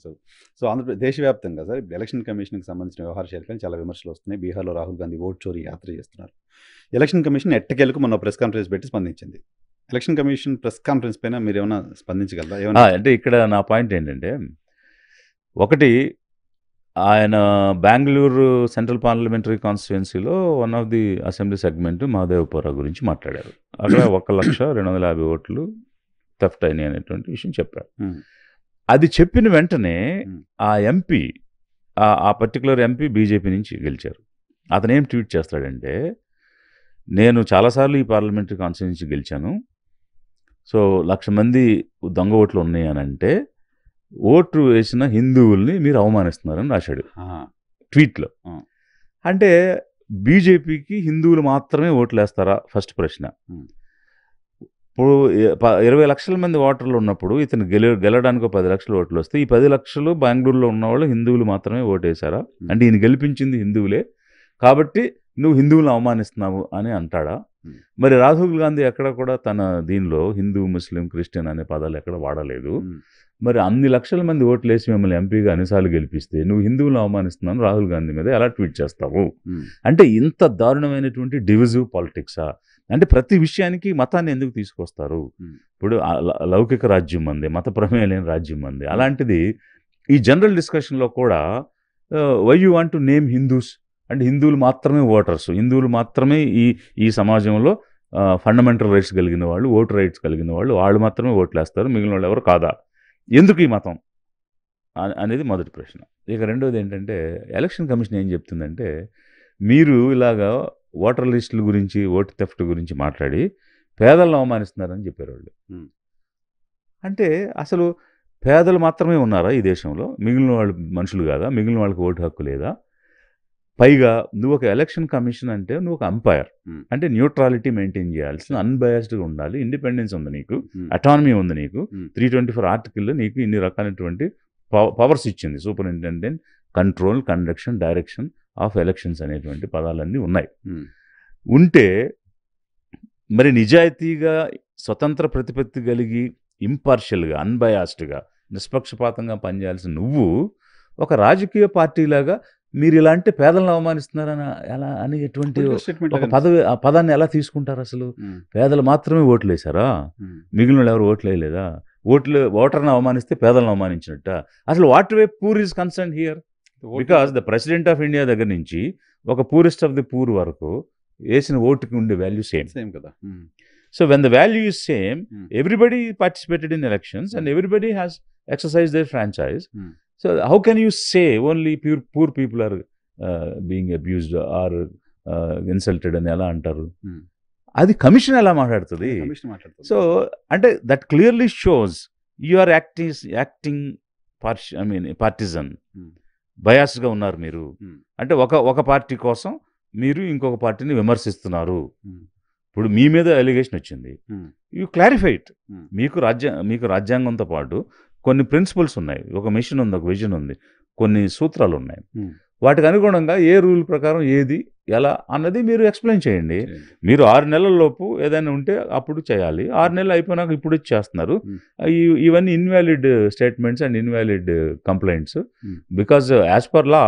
So దేశవ్యాప్తంగా sir election కమిషన్కి సంబంధించిన వ్యవహార శైలికలు చాలా విమర్శలు వస్తున్నాయి. బీహార్లో రాహుల్ గాంధీ ఓట్ చోరీ యాత్ర చేస్తున్నారు. ఎలక్షన్ కమిషన్ ఎట్టకేలకు మొన్న ప్రెస్ కాన్ఫరెన్స్ పెట్టి స్పందించింది. ఎలక్షన్ కమిషన్ ప్రెస్ కాన్ఫరెన్స్ పైన మీరు ఏమైనా స్పందించగలరా? ఏమైనా అంటే ఇక్కడ నా పాయింట్ ఏంటంటే, ఒకటి ఆయన బెంగళూరు సెంట్రల్ పార్లమెంటరీ కాన్స్టిట్యుయెన్సీలో one of the assembly segment Mahadevpura గురించి మాట్లాడారు. అక్కడ 1,250,000 ఓట్లు థెఫ్ట్ అయినాయి అనేటువంటి విషయం చెప్పారు. అది చెప్పిన వెంటనే ఆ ఎంపీ, ఆ పర్టికులర్ ఎంపీ బీజేపీ నుంచి గెలిచారు. అతను ఏం ట్వీట్ చేస్తాడంటే, నేను చాలాసార్లు ఈ పార్లమెంటరీ కాన్స్టిట్యుయెన్సీ గెలిచాను, సో 1,00,000 మంది దొంగ ఓట్లు ఉన్నాయి అని అంటే ఓటు వేసిన హిందువుల్ని మీరు అవమానిస్తున్నారని రాశాడు ట్వీట్లో. అంటే బీజేపీకి హిందువులు మాత్రమే ఓట్లు వేస్తారా? ఫస్ట్ ప్రశ్న. ఇప్పుడు 20 లక్షల మంది ఓటర్లు ఉన్నప్పుడు ఇతను గెలవడానికి 10 లక్షల ఓట్లు వస్తే ఈ 10 లక్షలు బెంగళూరులో ఉన్నవాళ్ళు హిందువులు మాత్రమే ఓటేశారా? అంటే ఈయన గెలిపించింది హిందువులే కాబట్టి నువ్వు హిందువులను అవమానిస్తున్నావు అని అంటాడా? మరి రాహుల్ గాంధీ ఎక్కడ కూడా తన దీనిలో హిందూ, ముస్లిం, క్రిస్టియన్ అనే పదాలు ఎక్కడ వాడలేదు. మరి అన్ని లక్షల మంది ఓట్లు వేసి మిమ్మల్ని ఎంపీగా అన్నిసార్లు గెలిపిస్తే నువ్వు హిందువులను అవమానిస్తున్నాను రాహుల్ గాంధీ మీద ఎలా ట్వీట్ చేస్తావు? అంటే ఇంత దారుణమైనటువంటి డివిజివ్ పాలిటిక్సా? అంటే ప్రతి విషయానికి మతాన్ని ఎందుకు తీసుకొస్తారు? ఇప్పుడు లౌకిక రాజ్యం మంది, మత ప్రమేయం లేని రాజ్యం మంది. అలాంటిది ఈ జనరల్ డిస్కషన్లో కూడా why you want to name Hindus అంటే హిందువులు మాత్రమే ఓటర్స్, హిందువులు మాత్రమే ఈ సమాజంలో ఫండమెంటల్ రైట్స్ కలిగిన వాళ్ళు, ఓటు రైట్స్ కలిగిన వాళ్ళు మాత్రమే ఓట్లు వేస్తారు, మిగిలిన వాళ్ళు ఎవరు కాదా? ఎందుకు ఈ మతం అనేది మొదటి ప్రశ్న. ఇక రెండోది ఏంటంటే, ఎలక్షన్ కమిషన్ ఏం చెప్తుందంటే, మీరు ఇలాగా ఓటర్ లిస్టుల గురించి, ఓటు థెఫ్ట్ గురించి మాట్లాడి పేదలను అవమానిస్తున్నారని చెప్పారు వాళ్ళు. అంటే అసలు పేదలు మాత్రమే ఉన్నారా ఈ దేశంలో? మిగిలిన వాళ్ళు మనుషులు కాదా? మిగిలిన వాళ్ళకి ఓటు హక్కు లేదా? పైగా నువ్వు ఒక ఎలక్షన్ కమిషన్ అంటే నువ్వు ఒక అంపైర్, అంటే న్యూట్రాలిటీ మెయింటైన్ చేయాల్సిన, అన్బయాస్డ్గా ఉండాలి, ఇండిపెండెన్స్ ఉంది నీకు, అటానమీ ఉంది నీకు, 324 ఆర్టికల్లో నీకు ఇన్ని రకాలైనటువంటి పవర్స్ ఇచ్చింది. Superintendent, control, conduction, direction of elections అనేటువంటి పదాలన్నీ ఉన్నాయి. ఉంటే మరి నిజాయితీగా స్వతంత్ర ప్రతిపత్తి కలిగి ఇంపార్షియల్గా, అన్బయాస్డ్గా, నిష్పక్షపాతంగా పనిచేయాల్సిన నువ్వు ఒక రాజకీయ పార్టీలాగా మీరు ఇలాంటి పేదలను అవమానిస్తున్నారని ఎలా అనేటువంటి ఒక పదాన్ని ఎలా తీసుకుంటారు? అసలు పేదలు మాత్రమే ఓట్లు వేశారా? మిగిలిన ఎవరు ఓట్లు వేయలేదా? ఓటర్ని అవమానిస్తే పేదలను అవమానించినట్ట? అసలు what way poor is concern here? Because the president of India దగ్గర నుంచి ఒక పూరెస్ట్ ఆఫ్ ది పూర్ వరకు వేసిన ఓటుకి ఉండే వాల్యూ సేమ్ కదా. So when the value is same, everybody participated in elections and everybody has exercise their franchise. So how can you say only poor people are being abused or insulted అని ఎలా అంటారు? అది commission ఎలా మాట్లాడుతుంది? So అంటే that clearly shows you are acting partisan, బయాస్గా ఉన్నారు మీరు. అంటే ఒక పార్టీ కోసం మీరు ఇంకొక పార్టీని విమర్శిస్తున్నారు. ఇప్పుడు మీ మీద అలిగేషన్ వచ్చింది, యూ క్లారిఫైట్. మీకు రాజ్యాంగంతో పాటు కొన్ని ప్రిన్సిపల్స్ ఉన్నాయి, ఒక మిషన్ ఉంది, ఒక విజన్ ఉంది, కొన్ని సూత్రాలు ఉన్నాయి. వాటికి అనుగుణంగా ఏ రూల్ ప్రకారం ఏది ఎలా అన్నది మీరు ఎక్స్ప్లెయిన్ చేయండి. మీరు 6 నెలల లోపు ఏదైనా ఉంటే అప్పుడు చేయాలి. 6 నెలలు అయిపోయినాక ఇప్పుడు చేస్తున్నారు. ఇవన్నీ invalid statements and invalid complaints. Because as per law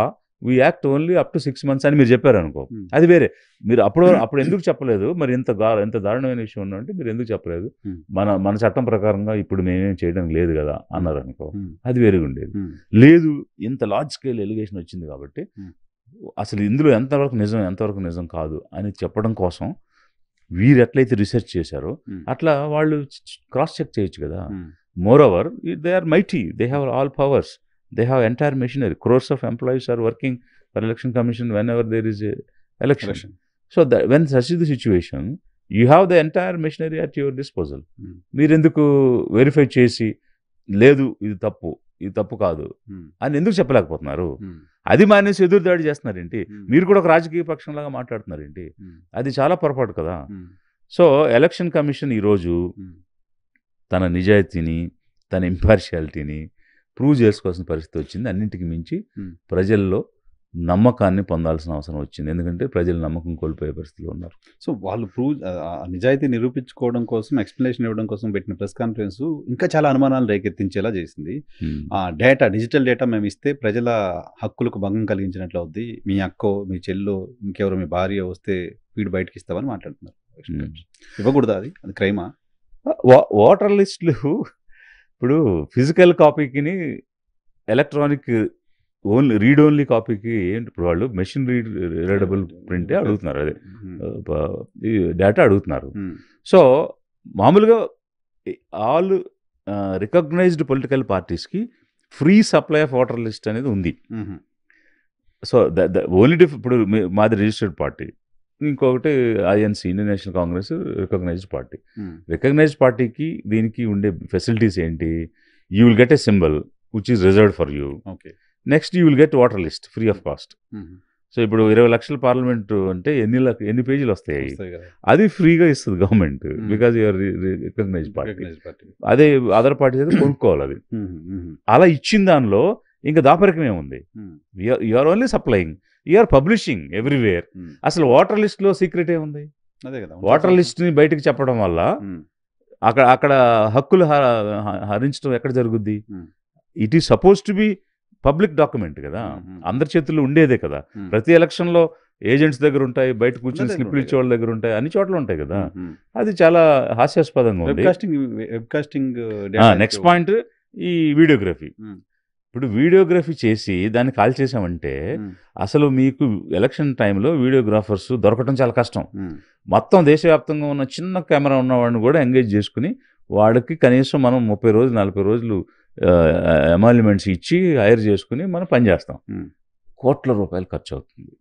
we act only up to 6 months అని మీరు చెప్పారు అనుకో, అది వేరే. మీరు అప్పుడు ఎందుకు చెప్పలేదు? మరి ఎంత దారుణమైన విషయం ఉందంటే మీరు ఎందుకు చెప్పలేదు? మన చట్టం ప్రకారంగా ఇప్పుడు మేమేం చేయడానికి లేదు కదా అన్నారు అనుకో, అది వేరేగా ఉండేది. లేదు, ఇంత లార్జ్ స్కేల్ ఎలిగేషన్ వచ్చింది కాబట్టి అసలు ఇందులో ఎంతవరకు నిజం కాదు అని చెప్పడం కోసం వీరు ఎట్లయితే రీసెర్చ్ చేశారో అట్లా వాళ్ళు క్రాస్ చెక్ చేయొచ్చు కదా. More over they are mighty, they have all powers, they have entire machinery, crores of employees are working for election commission whenever there is a election. So that when such is the situation, you have the entire machinery at your disposal. మీరు ఎందుకు verify చేసి లేదు ఇది తప్పు కాదు అని ఎందుకు చెప్పలేకపోతున్నారు? అది మానేసి ఎదురుదాడి చేస్తున్నారేంటి? మీరు కూడా ఒక రాజకీయ పక్షంలాగా మాట్లాడుతున్నారేంటి? అది చాలా పొరపాటు కదా. సో ఎలక్షన్ కమిషన్ ఈరోజు తన నిజాయితీని, తన ఇంపార్షియాలిటీని ప్రూవ్ చేసుకోవాల్సిన పరిస్థితి వచ్చింది. అన్నింటికి మించి ప్రజల్లో నమ్మకాన్ని పొందాల్సిన అవసరం వచ్చింది. ఎందుకంటే ప్రజలు నమ్మకం కోల్పోయే పరిస్థితిలో ఉన్నారు. సో వాళ్ళు నిజాయితీ నిరూపించుకోవడం కోసం, ఎక్స్ప్లెనేషన్ ఇవ్వడం కోసం పెట్టిన ప్రెస్ కాన్ఫరెన్స్ ఇంకా చాలా అనుమానాలు రేకెత్తించేలా చేసింది. డిజిటల్ డేటా మేము ఇస్తే ప్రజల హక్కులకు భంగం కలిగించినట్లు అవుద్ది, మీ అక్కో మీ చెల్లో ఇంకెవరో మీ భార్య వస్తే వీడు బయటకి ఇస్తామని మాట్లాడుతున్నారు. ఇవ్వకూడదా? అది క్రైమా? ఓటర్ లిస్టులు ఇప్పుడు ఫిజికల్ కాపీకిని ఎలక్ట్రానిక్ రీడ్ ఓన్లీ కాపీకి ఏంటి ఇప్పుడు వాళ్ళు మెషిన్ రీడబుల్ ప్రింటే అడుగుతున్నారు. అదే డేటా అడుగుతున్నారు. సో మామూలుగా ఆల్ రికగ్నైజ్డ్ పొలిటికల్ పార్టీస్కి free supply of voter list అనేది ఉంది. సో ఓన్లీ ఇప్పుడు మాది రిజిస్టర్డ్ పార్టీ, ఇంకొకటి INC Indian National Congress recognised party. Recognised పార్టీకి దీనికి ఉండే ఫెసిలిటీస్ ఏంటి? You will get a symbol which is reserved for you. Next you will get voter list free of cost. So ఇప్పుడు 20 లక్షల parliament అంటే ఎన్ని పేజీలు వస్తాయి? అది ఫ్రీగా ఇస్తుంది government, because you are recognised party. అదే అదర్ పార్టీస్ అయితే కొనుక్కోవాలి. అది అలా ఇచ్చిన దానిలో ఇంకా దాపరికం ఏముంది? You are only supplying, you are publishing everywhere. అసలు వాటర్ లిస్ట్లో సీక్రెట్ ఏముంది? వాటర్ లిస్ట్ని బయటకు చెప్పడం వల్ల అక్కడ హక్కులు హరించడం ఎక్కడ జరుగుద్ది? It is suppose to be public document కదా, అందరి చేతుల్లో ఉండేదే కదా. ప్రతి ఎలక్షన్లో ఏజెంట్స్ దగ్గర ఉంటాయి, బయట కూర్చొని స్లిప్లు ఇచ్చే వాళ్ళ దగ్గర ఉంటాయి, అన్ని చోట్ల ఉంటాయి కదా. అది చాలా హాస్యాస్పదంగా ఉంది. నెక్స్ట్ పాయింట్ ఈ వీడియోగ్రఫీ. ఇప్పుడు వీడియోగ్రఫీ చేసి దాన్ని కాల్ చేసామంటే అసలు మీకు ఎలక్షన్ టైంలో వీడియోగ్రాఫర్స్ దొరకటం చాలా కష్టం. మొత్తం దేశవ్యాప్తంగా ఉన్న చిన్న కెమెరా ఉన్నవాడిని కూడా ఎంగేజ్ చేసుకుని వాడికి కనీసం మనం 30 రోజులు 40 రోజులు ఎమాల్యుమెంట్స్ ఇచ్చి హైర్ చేసుకుని మనం పనిచేస్తాం. కోట్ల రూపాయలు ఖర్చు అవుతుంది.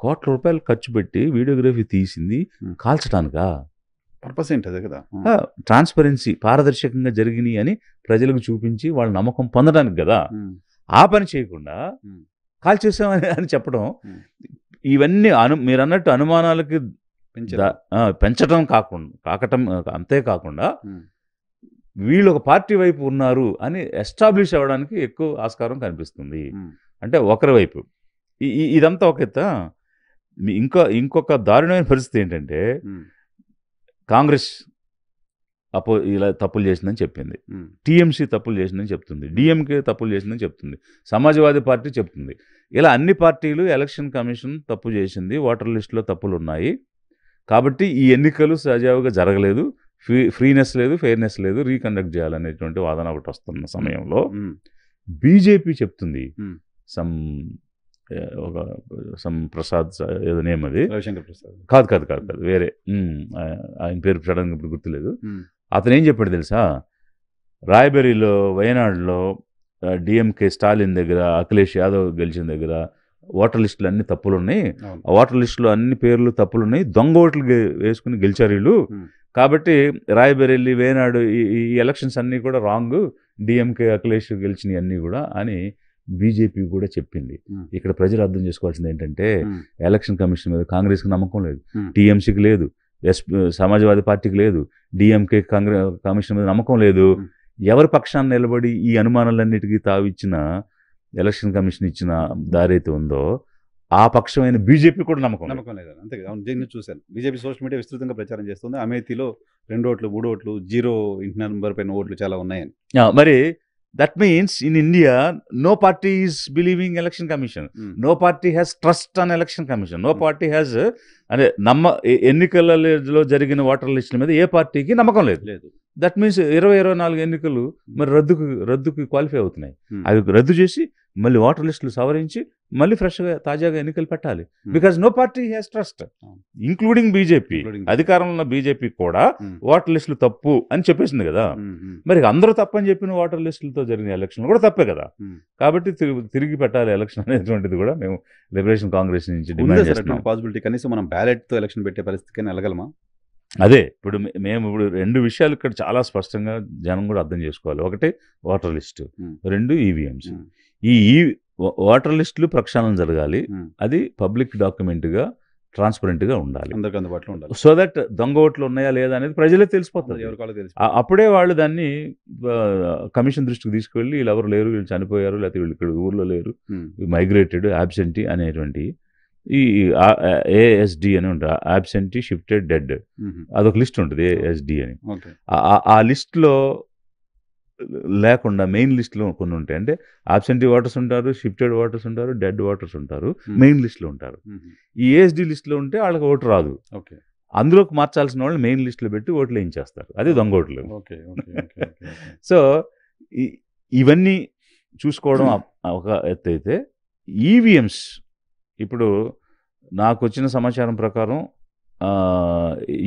కోట్ల రూపాయలు ఖర్చు పెట్టి వీడియోగ్రఫీ తీసింది కాల్చడానికా? పర్పస్ ఏంటి? అదే కదా. ట్రాన్స్పరెన్సీ, పారదర్శకంగా జరిగినాయి అని ప్రజలకు చూపించి వాళ్ళ నమ్మకం పొందడానికి కదా. ఆ పని చేయకుండా కాల్ చేసామని అని చెప్పడం, ఇవన్నీ మీరు అన్నట్టు అనుమానాలకి పెంచడం కాకటం అంతేకాకుండా వీళ్ళు ఒక పార్టీ వైపు ఉన్నారు అని ఎస్టాబ్లిష్ అవ్వడానికి ఎక్కువ ఆస్కారం కనిపిస్తుంది. అంటే ఒకరి వైపు ఇదంతా ఒక ఎత్త. ఇంకొక దారుణమైన పరిస్థితి ఏంటంటే కాంగ్రెస్ ఇలా తప్పులు చేసిందని చెప్పింది, టీఎంసీ తప్పులు చేసిందని చెప్తుంది, డిఎంకే తప్పులు చేసిందని చెప్తుంది, సమాజ్వాదీ పార్టీ చెప్తుంది. ఇలా అన్ని పార్టీలు ఎలక్షన్ కమిషన్ తప్పు చేసింది, ఓటర్ లిస్టులో తప్పులు ఉన్నాయి కాబట్టి ఈ ఎన్నికలు సజావుగా జరగలేదు, ఫ్రీనెస్ లేదు, ఫెయిర్నెస్ లేదు, రీకండక్ట్ చేయాలనేటువంటి వాదన ఒకటి వస్తున్న సమయంలో బీజేపీ చెప్తుంది సమ్ ప్రసాద్ ఏదో నేమ్, అది కాదు వేరే, ఆయన పేరు సడన్గా ఇప్పుడు గుర్తులేదు. అతను ఏం చెప్పాడు తెలుసా? రాయ్బెరీలో, వయనాడులో డిఎంకే స్టాలిన్ దగ్గర, అఖిలేష్ యాదవ్ గెలిచిన దగ్గర ఓటర్ లిస్టులు అన్ని తప్పులు ఉన్నాయి, ఆ ఓటర్ లిస్టులో అన్ని పేర్లు తప్పులు ఉన్నాయి, దొంగ ఓట్లు వేసుకుని గెలిచారు వీళ్ళు, కాబట్టి రాయ్బెరేలీ, వేనాడు ఈ ఎలక్షన్స్ అన్నీ కూడా రాంగ్, డిఎంకే అఖిలేష్ గెలిచినవి అన్నీ కూడా అని బీజేపీ కూడా చెప్పింది. ఇక్కడ ప్రజలు అర్థం చేసుకోవాల్సింది ఏంటంటే ఎలక్షన్ కమిషన్ మీద కాంగ్రెస్కి నమ్మకం లేదు, టీఎంసీకి లేదు, సమాజ్వాదీ పార్టీకి లేదు, డిఎంకే కమిషన్ మీద నమ్మకం లేదు. ఎవరి పక్షాన్ని నిలబడి ఈ అనుమానాలన్నిటికీ తావిచ్చిన ఎలక్షన్ కమిషన్ ఇచ్చిన దారైతే ఉందో ఆ పక్షమైన బీజేపీ కూడా నమ్మకం లేదు. అంతే కదా. దీన్ని చూశాను. బీజేపీ సోషల్ మీడియా విస్తృతంగా ప్రచారం చేస్తుంది, అమేథీలో 2 ఓట్లు 3 ఓట్లు 0 ఇంటి నెంబర్ పైన ఓట్లు చాలా ఉన్నాయని. మరి that means in India no party is believing election commission, no party has trust on election commission, no party has అంటే ఎన్నికలలో జరిగిన ఓటర్ లిస్టుల మీద ఏ పార్టీకి నమ్మకం లేదు. దట్ మీన్స్ 2024 ఎన్నికలు మరి రద్దుకి క్వాలిఫై అవుతున్నాయి. అవి రద్దు చేసి మళ్ళీ ఓటర్ లిస్టులు సవరించి మళ్ళీ ఫ్రెష్గా తాజాగా ఎన్నికలు పెట్టాలి. Because no party has trust, including BJP. అధికారంలో ఉన్న బీజేపీ కూడా ఓటర్ లిస్టులు తప్పు అని చెప్పేసింది కదా. మరి అందరూ తప్పని చెప్పిన ఓటర్ లిస్టులతో జరిగిన ఎలక్షన్లు కూడా తప్పే కదా. కాబట్టి తిరిగి పెట్టాలి ఎలక్షన్ అనేటువంటిది కూడా మేము లిబరేషన్ కాంగ్రెస్ నుంచి డిమాండ్ చేస్తున్నాం. పాసిబిలిటీ కనీసం మనం బ్యాలెట్తో ఎలక్షన్ పెట్టే పరిస్థితికి వెళ్ళగలమా? అదే ఇప్పుడు మేము ఇప్పుడు 2 విషయాలు ఇక్కడ చాలా స్పష్టంగా జనం కూడా అర్థం చేసుకోవాలి. ఒకటి ఓటర్ లిస్టు, 2 ఈవీఎంస్. ఈ ఓటర్ లిస్టులు ప్రక్షాళన జరగాలి, అది పబ్లిక్ డాక్యుమెంట్గా ట్రాన్స్పరెంట్గా ఉండాలి. అందరికి అందుబాటులో ఉండాలి. సో దట్ దొంగ ఓట్లు ఉన్నాయా లేదా అనేది ప్రజలే తెలిసిపోతుంది. ఎవరికి వాళ్ళకి తెలిసి అప్పుడే వాళ్ళు దాన్ని కమిషన్ దృష్టికి తీసుకువెళ్ళి వీళ్ళు ఎవరు లేరు, వీళ్ళు చనిపోయారు, లేకపోతే వీళ్ళు ఇక్కడ ఊర్లో లేరు, మైగ్రేటెడ్, యాబ్సెంటీ అనేటువంటి ఈ ఏఎస్డి అని ఉంటుంది, యాబ్సెంటీ షిఫ్టెడ్ డెడ్, అదొక లిస్ట్ ఉంటుంది ఏఎస్డి అని. ఆ లిస్ట్లో లేకుండా మెయిన్ లిస్ట్లో కొన్ని ఉంటాయి. అంటే ఆబ్సెంటీ ఓటర్స్ ఉంటారు, షిఫ్టెడ్ ఓటర్స్ ఉంటారు, డెడ్ ఓటర్స్ ఉంటారు, మెయిన్ లిస్ట్లో ఉంటారు. ఈ ఏఎస్డి లిస్ట్లో ఉంటే వాళ్ళకి ఓటు రాదు. అందులోకి మార్చాల్సిన వాళ్ళు మెయిన్ లిస్టులో పెట్టి ఓట్లు వేయించేస్తారు. అది దొంగ ఓట్లు. సో ఇవన్నీ చూసుకోవడం ఒక ఎత్తు అయితే, ఈవీఎంస్ ఇప్పుడు నాకు వచ్చిన సమాచారం ప్రకారం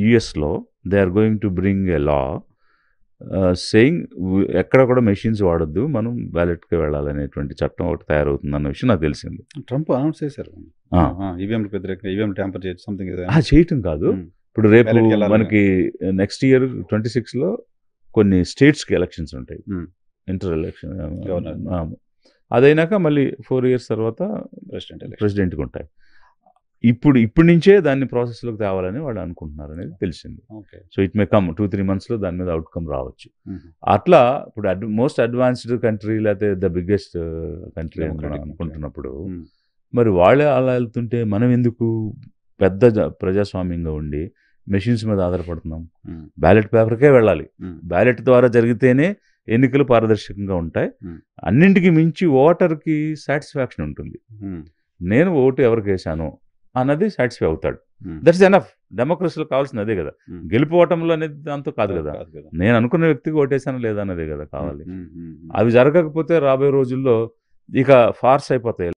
యుఎస్లో they are going to bring a law saying ఎక్కడ కూడా మెషిన్స్ వాడొద్దు, మనం బ్యాలెట్కి వెళ్ళాలనేటువంటి చట్టం ఒకటి తయారవుతుందన్న విషయం నాకు తెలిసింది. ట్రంప్ అనౌన్స్ చేశారు. ఈవీఎం ట్యాంపర్ చేయటం కాదు, ఇప్పుడు రేపు మనకి నెక్స్ట్ ఇయర్ 26లో కొన్ని స్టేట్స్కి ఎలక్షన్స్ ఉంటాయి, ఇంటర్ ఎలక్షన్. అదైనాక మళ్ళీ 4 years తర్వాత ప్రెసిడెంట్కి ఉంటాయి. ఇప్పటి నుంచే దాన్ని ప్రాసెస్లోకి తేవాలని వాళ్ళు అనుకుంటున్నారు అనేది తెలిసింది. సో ఇట్ మే కమ్ 2-3 monthsలో దాని మీద అవుట్కమ్ రావచ్చు. అట్లా ఇప్పుడు మోస్ట్ అడ్వాన్స్డ్ కంట్రీ లేకపోతే ద బిగ్గెస్ట్ కంట్రీ అని మనం అనుకుంటున్నప్పుడు మరి వాళ్ళే అలా వెళ్తుంటే మనం ఎందుకు పెద్ద ప్రజాస్వామ్యంగా ఉండి మెషిన్స్ మీద ఆధారపడుతున్నాం? బ్యాలెట్ పేపర్కే వెళ్ళాలి. బ్యాలెట్ ద్వారా జరిగితేనే ఎన్నికలు పారదర్శకంగా ఉంటాయి. అన్నింటికి మించి ఓటర్కి సాటిస్ఫాక్షన్ ఉంటుంది. నేను ఓటు ఎవరికి వేశాను అన్నది సాటిస్ఫై అవుతాడు. That's enough. డెమోక్రసీలో కావాల్సింది అదే కదా. గెలుపు ఓటములు అనేది దాంతో కాదు కదా. నేను అనుకున్న వ్యక్తికి ఓటేసాను లేదా అన్నదే కదా కావాలి. అవి జరగకపోతే రాబోయే రోజుల్లో ఇక ఫార్స్ అయిపోతాయి.